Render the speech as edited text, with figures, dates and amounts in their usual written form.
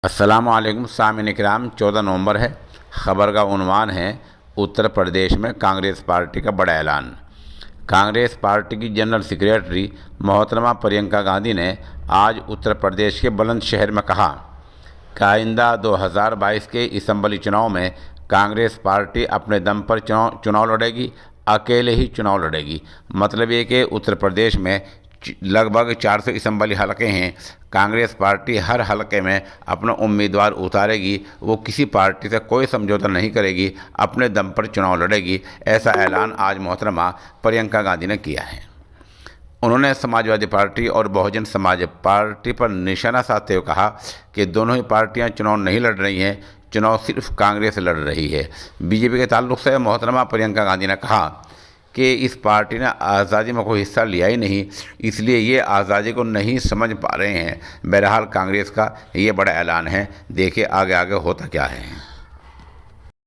अस्सलामुअलैकुम सामिन इकराम। 14 नवंबर है। ख़बर का उन्वान है, उत्तर प्रदेश में कांग्रेस पार्टी का बड़ा ऐलान। कांग्रेस पार्टी की जनरल सेक्रेटरी मोहतरमा प्रियंका गांधी ने आज उत्तर प्रदेश के बुलंदशहर में कहा कि आइंदा 2022 के असम्बली चुनाव में कांग्रेस पार्टी अपने दम पर चुनाव लड़ेगी, अकेले ही चुनाव लड़ेगी। मतलब ये कि उत्तर प्रदेश में लगभग 400 असम्बली हलके हैं। कांग्रेस पार्टी हर हलके में अपना उम्मीदवार उतारेगी, वो किसी पार्टी से कोई समझौता नहीं करेगी, अपने दम पर चुनाव लड़ेगी। ऐसा ऐलान आज मोहतरमा प्रियंका गांधी ने किया है। उन्होंने समाजवादी पार्टी और बहुजन समाज पार्टी पर निशाना साधते हुए कहा कि दोनों ही पार्टियां चुनाव नहीं लड़ रही हैं, चुनाव सिर्फ कांग्रेस लड़ रही है। बीजेपी के ताल्लुक से मोहतरमा प्रियंका गांधी ने कहा कि इस पार्टी ने आज़ादी में कोई हिस्सा लिया ही नहीं, इसलिए ये आज़ादी को नहीं समझ पा रहे हैं। बहरहाल कांग्रेस का ये बड़ा ऐलान है, देखिए आगे आगे होता क्या है।